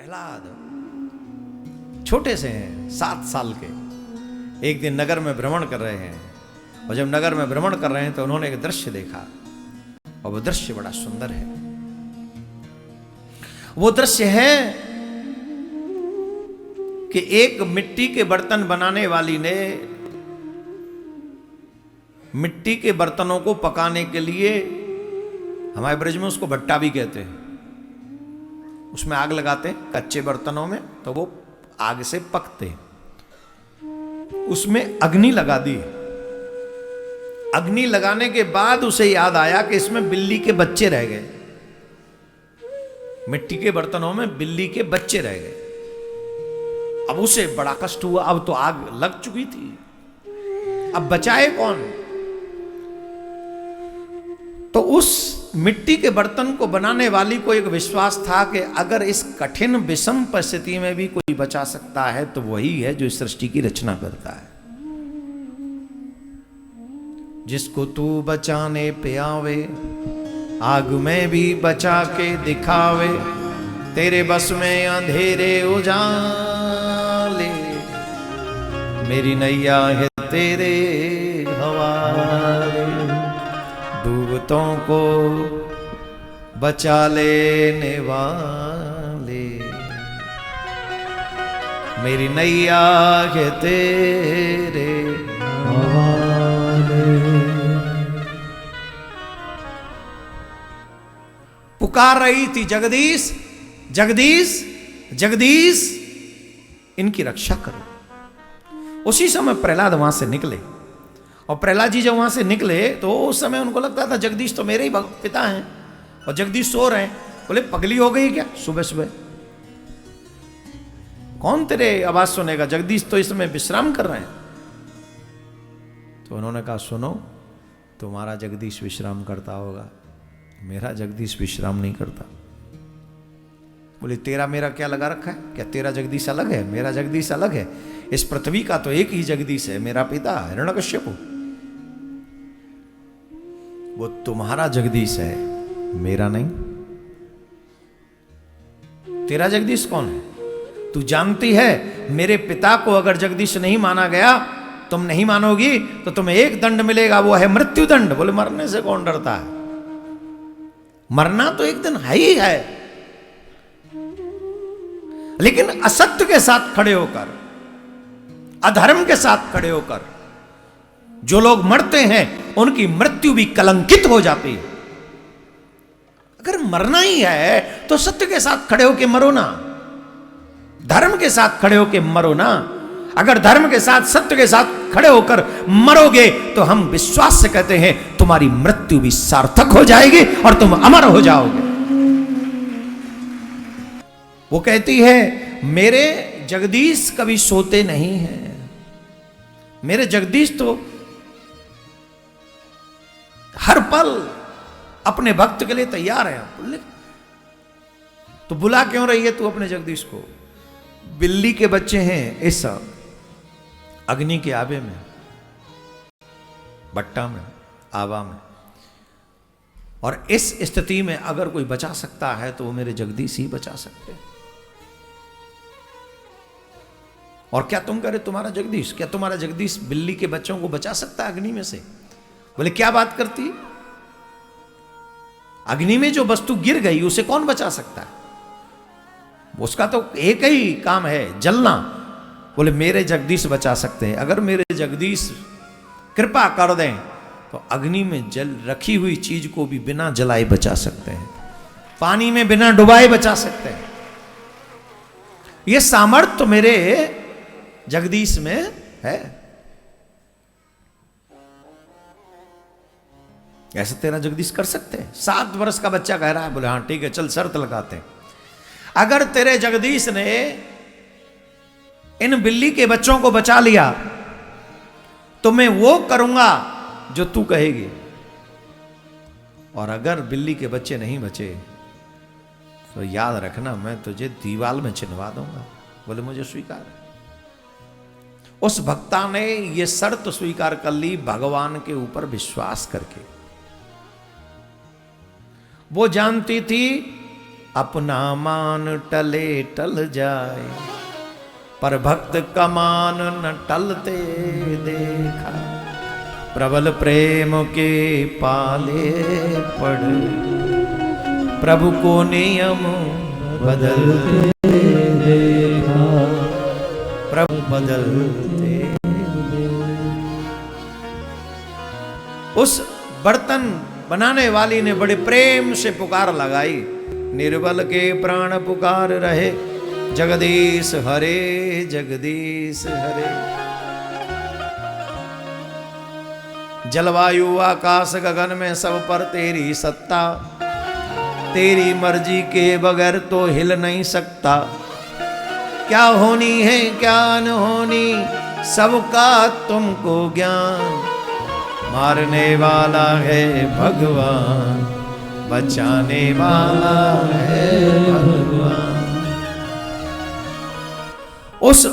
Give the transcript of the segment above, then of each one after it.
प्रहलाद छोटे से हैं, 7 साल के। एक दिन नगर में भ्रमण कर रहे हैं, और जब नगर में भ्रमण कर रहे हैं तो उन्होंने एक दृश्य देखा, और वो दृश्य बड़ा सुंदर है। वो दृश्य है कि एक मिट्टी के बर्तन बनाने वाली ने मिट्टी के बर्तनों को पकाने के लिए, हमारे ब्रज में उसको भट्टा भी कहते हैं, उसमें आग लगाते हैं कच्चे बर्तनों में, तो वो आग से पकते। उसमें अग्नि लगा दी। अग्नि लगाने के बाद उसे याद आया कि इसमें बिल्ली के बच्चे रह गए, मिट्टी के बर्तनों में बिल्ली के बच्चे रह गए। अब उसे बड़ा कष्ट हुआ, अब तो आग लग चुकी थी, अब बचाए कौन। तो उस मिट्टी के बर्तन को बनाने वाली को एक विश्वास था कि अगर इस कठिन विषम परिस्थिति में भी कोई बचा सकता है तो वही है जो इस सृष्टि की रचना करता है। जिसको तू बचाने पे आवे, आग में भी बचा के दिखावे, तेरे बस में अंधेरे उजाले, मेरी नैया है तेरे हवाले, डूबतों को बचा लेने वाले, मेरी नैया है तेरे हवाले। पुकार रही थी, जगदीश जगदीश जगदीश, इनकी रक्षा करो। उसी समय प्रहलाद वहां से निकले, और प्रहलाद जी जब वहां से निकले तो उस समय उनको लगता था जगदीश तो मेरे ही पिता हैं, और जगदीश सो रहे हैं। बोले पगली हो गई क्या, सुबह सुबह कौन तेरे आवाज सुनेगा, जगदीश तो इस समय विश्राम कर रहे हैं। तो उन्होंने कहा सुनो, तुम्हारा जगदीश विश्राम करता होगा, मेरा जगदीश विश्राम नहीं करता। बोले तेरा मेरा क्या लगा रखा है, क्या तेरा जगदीश अलग है, मेरा जगदीश अलग है। इस पृथ्वी का तो एक ही जगदीश है, मेरा पिता हिरण्यकश्यप। वो तुम्हारा जगदीश है, मेरा नहीं। तेरा जगदीश कौन है, तू जानती है मेरे पिता को अगर जगदीश नहीं माना गया, तुम नहीं मानोगी तो तुम्हें एक दंड मिलेगा, वो है मृत्यु दंड। बोले मरने से कौन डरता है, मरना तो एक दिन है ही है, लेकिन असत्य के साथ खड़े होकर, अधर्म के साथ खड़े होकर जो लोग मरते हैं उनकी मृत्यु भी कलंकित हो जाती है। अगर मरना ही है तो सत्य के साथ खड़े होकर मरो ना, धर्म के साथ खड़े होकर मरो ना। अगर धर्म के साथ सत्य के साथ खड़े होकर मरोगे तो हम विश्वास से कहते हैं तुम्हारी मृत्यु भी सार्थक हो जाएगी और तुम अमर हो जाओगे। वो कहती है मेरे जगदीश कभी सोते नहीं हैं, मेरे जगदीश तो हर पल अपने भक्त के लिए तैयार है। बोले तो बुला क्यों रही है तू अपने जगदीश को, बिल्ली के बच्चे हैं इस अग्नि के आबे में, भट्टा में, आवा में, और इस स्थिति में अगर कोई बचा सकता है तो वो मेरे जगदीश ही बचा सकते हैं। और क्या तुम कह रहे तुम्हारा जगदीश, क्या तुम्हारा जगदीश बिल्ली के बच्चों को बचा सकता है अग्नि में से। बोले क्या बात करती है, अग्नि में जो वस्तु गिर गई उसे कौन बचा सकता है, उसका तो एक ही काम है, जलना। बोले मेरे जगदीश बचा सकते हैं, अगर मेरे जगदीश कृपा कर दें तो अग्नि में जल रखी हुई चीज को भी बिना जलाए बचा सकते हैं, पानी में बिना डुबाए बचा सकते हैं। यह सामर्थ्य तो मेरे जगदीश में है। ऐसा तेरा जगदीश कर सकते हैं। 7 वर्ष का बच्चा कह रहा है, बोले हाँ ठीक है चल शर्त लगाते हैं, अगर तेरे जगदीश ने इन बिल्ली के बच्चों को बचा लिया तो मैं वो करूंगा जो तू कहेगी, और अगर बिल्ली के बच्चे नहीं बचे तो याद रखना मैं तुझे दीवाल में चिनवा दूंगा। बोले मुझे स्वीकार है। उस भक्ता ने यह शर्त स्वीकार कर ली भगवान के ऊपर विश्वास करके। वो जानती थी अपना मान टले टल जाए, पर भक्त का मान न टलते देखा। प्रबल प्रेम के पाले पड़, प्रभु को नियम बदलते देखा, प्रभु बदलते। उस बर्तन बनाने वाली ने बड़े प्रेम से पुकार लगाई, निर्बल के प्राण पुकार रहे, जगदीश हरे जगदीश हरे। जलवायु आकाश गगन में सब पर तेरी सत्ता, तेरी मर्जी के बगैर तो हिल नहीं सकता। क्या होनी है क्या न होनी सबका तुमको ज्ञान, मारने वाला है भगवान, बचाने वाला है भगवान। उस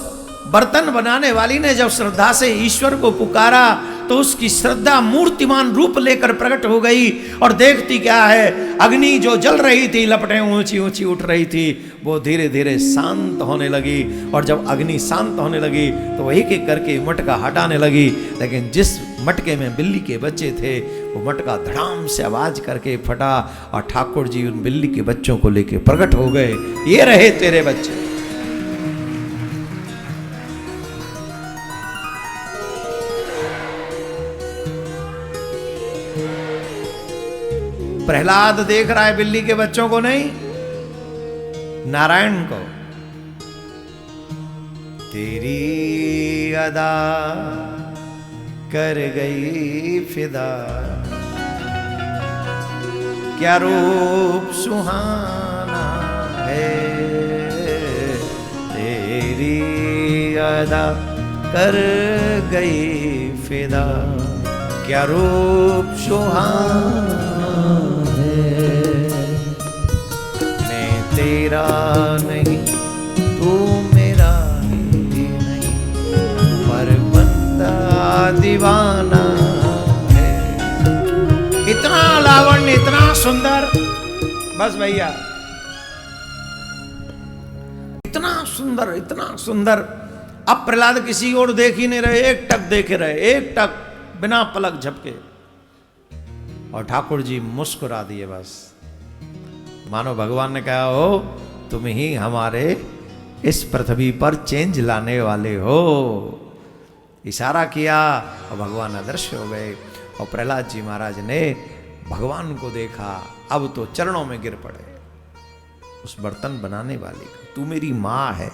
बर्तन बनाने वाली ने जब श्रद्धा से ईश्वर को पुकारा तो उसकी श्रद्धा मूर्तिमान रूप लेकर प्रकट हो गई। और देखती क्या है, अग्नि जो जल रही थी, लपटें ऊंची ऊंची उठ रही थी, वो धीरे धीरे शांत होने लगी। और जब अग्नि शांत होने लगी तो वो एक एक करके मटका हटाने लगी। लेकिन जिस मटके में बिल्ली के बच्चे थे, वो मटका धड़ाम से आवाज करके फटा और ठाकुर जी उन बिल्ली के बच्चों को लेके प्रकट हो गए। ये रहे तेरे बच्चे। प्रहलाद देख रहा है बिल्ली के बच्चों को नहीं, नारायण को। तेरी अदा कर गई फिदा, क्या रूप सुहाना है। तेरी अदा कर गई फिदा, क्या रूप सुहाना है। मैं तेरा नहीं तू मेरा ही नहीं, पर बंदा दीवाना है। इतना लावण्य, इतना सुंदर, बस भैया इतना सुंदर, इतना सुंदर। अब प्रहलाद किसी और देख ही नहीं रहे, एक टक देखे रहे, एक टक बिना पलक झपके। और ठाकुर जी मुस्कुरा दिए बस, मानो भगवान ने कहा हो तुम ही हमारे इस पृथ्वी पर चेंज लाने वाले हो। इशारा किया और भगवान अदृश्य हो गए। और प्रहलाद जी महाराज ने भगवान को देखा, अब तो चरणों में गिर पड़े। उस बर्तन बनाने वाली को, तू मेरी माँ है,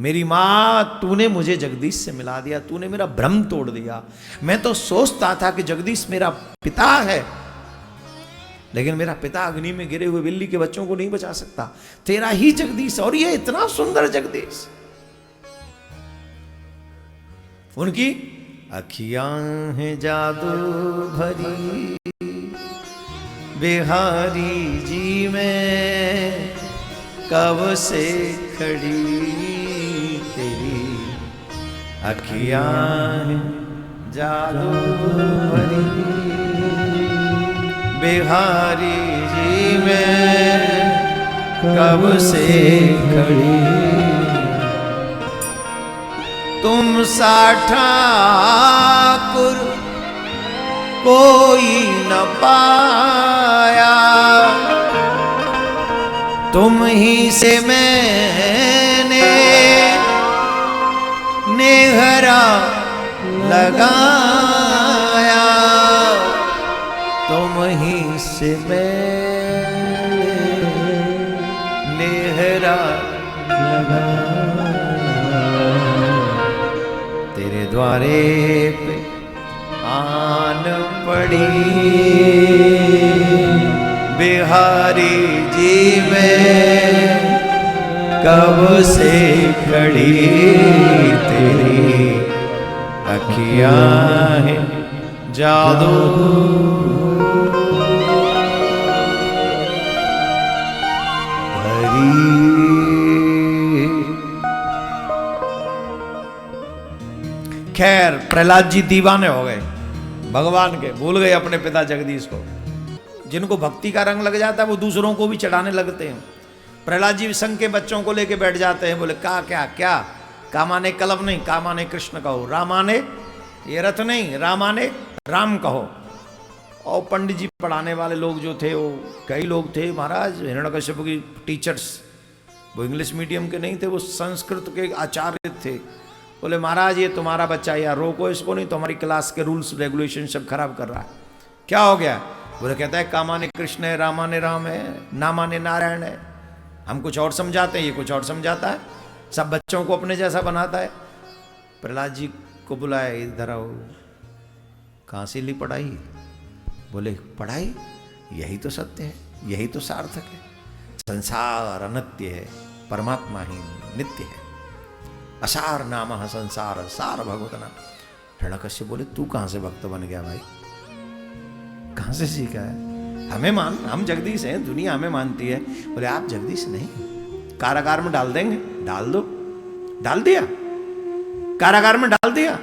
मेरी माँ, तूने मुझे जगदीश से मिला दिया, तूने मेरा भ्रम तोड़ दिया। मैं तो सोचता था कि जगदीश मेरा पिता है, लेकिन मेरा पिता अग्नि में गिरे हुए बिल्ली के बच्चों को नहीं बचा सकता, तेरा ही जगदीश। और ये इतना सुंदर जगदीश। उनकी अखियां हैं जादू भरी, बिहारी जी में कब से खड़ी, तेरी अखियां जादू भरी, बिहारी जी में कब से खड़ी। तुम सा ठाकुर कोई न पाया, तुम ही से मैंने नेहरा लगाया, तुम ही से मैंने नेहरा लगाया। तेरे द्वारे पे आन पड़ी, बिहारी जी में कब से खड़ी, तेरी अखियां हैं जादू भरी। खैर प्रहलाद जी दीवाने हो गए भगवान के, भूल गए अपने पिता जगदीश को। जिनको भक्ति का रंग लग जाता है वो दूसरों को भी चढ़ाने लगते हैं। प्रहलाद जी संघ के बच्चों को लेके बैठ जाते हैं, बोले का क्या क्या, का माने कलम नहीं, का माने कृष्ण कहो, रामाने ये रथ नहीं, रामाने राम कहो। और पंडित जी पढ़ाने वाले लोग जो थे वो कई लोग थे महाराज, हिरण्यकश्यप की टीचर्स, वो इंग्लिश मीडियम के नहीं थे, वो संस्कृत के आचार्य थे। बोले महाराज ये तुम्हारा बच्चा, यार रोको इसको, नहीं तो हमारी क्लास के रूल्स रेगुलेशन सब खराब कर रहा है। क्या हो गया? बोले कहता है कामाने कृष्ण है, रामाने राम है, नामाने नारायण है। हम कुछ और समझाते हैं, ये कुछ और समझाता है, सब बच्चों को अपने जैसा बनाता है। प्रहलाद जी को बुलाया, इधर आओ, कहाँ से ली पढ़ाई? बोले पढ़ाई यही तो सत्य है, यही तो सार्थक है। संसार अनित्य है, परमात्मा ही नित्य है। असार नाम संसार सार भगवत नाम। हिरण्यकश्यप बोले तू कहाँ से भक्त बन गया भाई, कहाँ से सीखा है? हमें मान, हम जगदीश हैं, दुनिया हमें मानती है। बोले आप जगदीश नहीं, कारागार में डाल देंगे। डाल दो, डाल दिया, कारागार में डाल दिया।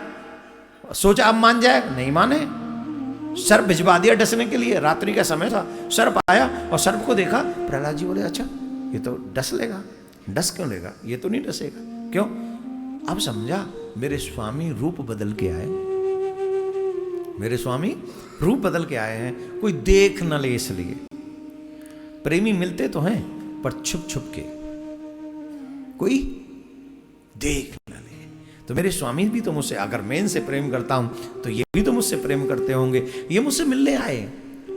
सोचा अब मान जाए, नहीं माने, सर्प भिजवा दिया डसने के लिए। रात्रि का समय था, सर्प आया और सर्प को देखा। प्रहलाद जी बोले अच्छा ये तो डस लेगा। डस क्यों लेगा? ये तो नहीं डसेगा। क्यों? अब समझा, मेरे स्वामी रूप बदल के आए, मेरे स्वामी रूप बदल के आए हैं, कोई देख न ले इसलिए। प्रेमी मिलते तो हैं पर छुप छुप के, कोई देख न ले। तो मेरे स्वामी भी तो मुझसे, अगर मैं इनसे प्रेम करता हूं तो ये भी तो मुझसे प्रेम करते होंगे। ये मुझसे मिलने आए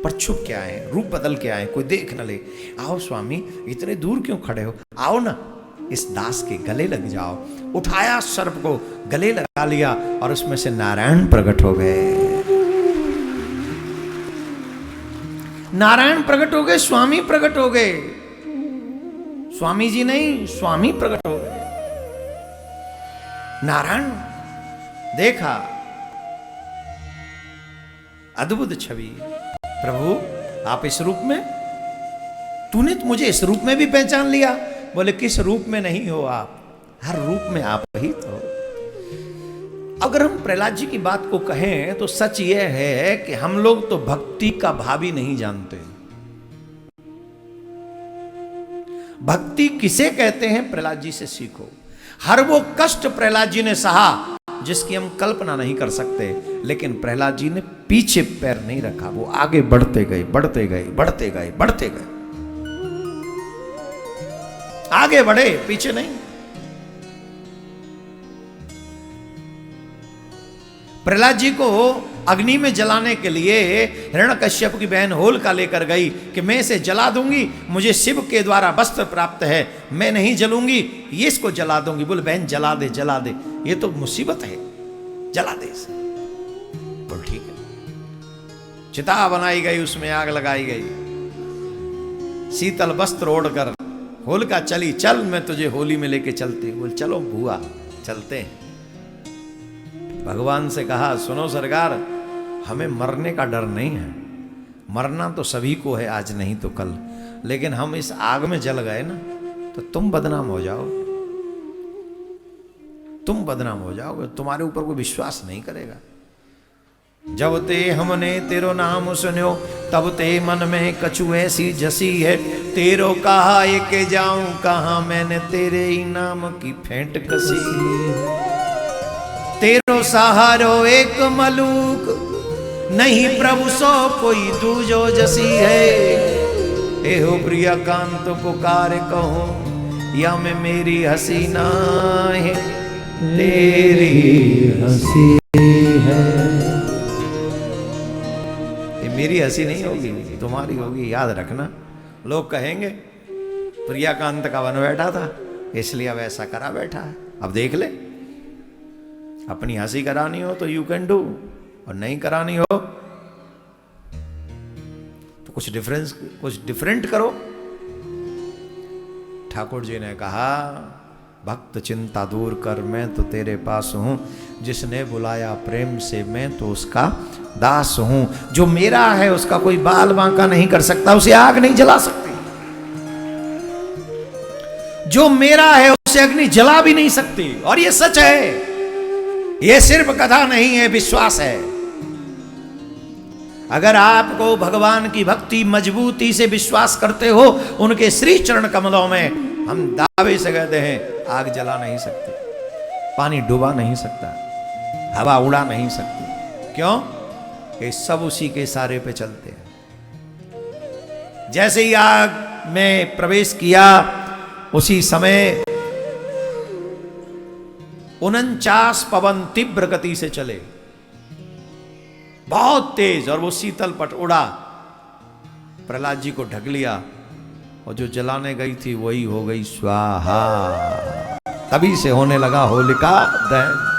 पर छुप के आए, रूप बदल के आए, कोई देख न ले। आओ स्वामी, इतने दूर क्यों खड़े हो? आओ ना, इस दास के गले लग जाओ। उठाया सर्प को, गले लगा लिया और उसमें से नारायण प्रकट हो गए। नारायण प्रकट हो गए, स्वामी प्रकट हो गए। स्वामी जी नहीं, स्वामी प्रकट हो गए। नारायण देखा, अद्भुत छवि। प्रभु आप इस रूप में, तूने तो मुझे इस रूप में भी पहचान लिया। बोले किस रूप में नहीं हो आप, हर रूप में आप ही तो। अगर हम प्रहलाद जी की बात को कहें तो सच यह है कि हम लोग तो भक्ति का भाव ही नहीं जानते। भक्ति किसे कहते हैं, प्रहलाद जी से सीखो। हर वो कष्ट प्रहलाद जी ने सहा जिसकी हम कल्पना नहीं कर सकते, लेकिन प्रहलाद जी ने पीछे पैर नहीं रखा, वो आगे बढ़ते गए, बढ़ते गए, बढ़ते गए, बढ़ते गए, आगे बढ़े, पीछे नहीं। प्रहलाद जी को अग्नि में जलाने के लिए हिरण्यकश्यप की बहन होलिका लेकर गई कि मैं इसे जला दूंगी, मुझे शिव के द्वारा वस्त्र प्राप्त है, मैं नहीं जलूंगी, ये इसको जला दूंगी। बोले बहन जला दे, जला दे, ये तो मुसीबत है, जला दे इसे। बोल ठीक है। चिता बनाई गई, उसमें आग लगाई गई। शीतल वस्त्र ओढ़कर होलिका चली, चल मैं तुझे होली में लेके चलती। बोल चलो बुआ, चलते हैं। भगवान से कहा सुनो सरकार, हमें मरने का डर नहीं है, मरना तो सभी को है, आज नहीं तो कल, लेकिन हम इस आग में जल गए ना तो तुम बदनाम हो जाओ, तुम बदनाम हो जाओगे, तुम्हारे ऊपर कोई विश्वास नहीं करेगा। जब ते हमने तेरो नाम सुन्यो, तब ते मन में कछु ऐसी जसी है, तेरो कहा के जाऊं कहां, मैंने तेरे ही नाम की फेंट कसी। तेरो सहारो एक मलूक, नहीं प्रभु सो कोई दूजो जसी है। एहो प्रिया कांत पुकार कहो, या मैं मेरी हसी ना है, तेरी हंसी है। ये मेरी हंसी नहीं होगी, तुम्हारी होगी, याद रखना। लोग कहेंगे प्रियाकांत का वन बैठा था इसलिए अब ऐसा करा बैठा है। अब देख ले, अपनी हंसी करानी हो तो यू कैन डू, और नहीं करानी हो तो कुछ डिफरेंट करो। ठाकुर जी ने कहा भक्त चिंता दूर कर, मैं तो तेरे पास हूं, जिसने बुलाया प्रेम से मैं तो उसका दास हूं। जो मेरा है उसका कोई बाल बांका नहीं कर सकता, उसे आग नहीं जला सकती। जो मेरा है उसे अग्नि जला भी नहीं सकती। और ये सच है, ये सिर्फ कथा नहीं है, विश्वास है। अगर आपको भगवान की भक्ति मजबूती से विश्वास करते हो, उनके श्री चरण कमलों में हम दावे से कहते हैं आग जला नहीं सकते, पानी डुबा नहीं सकता, हवा उड़ा नहीं सकती। क्यों? कि सब उसी के इशारे पे चलते हैं। जैसे ही आग में प्रवेश किया, उसी समय 49 पवन तीव्र गति से चले, बहुत तेज, और वो शीतल पट उड़ा, प्रहलाद जी को ढक लिया, और जो जलाने गई थी वही हो गई स्वाहा। तभी से होने लगा होलिका दहन।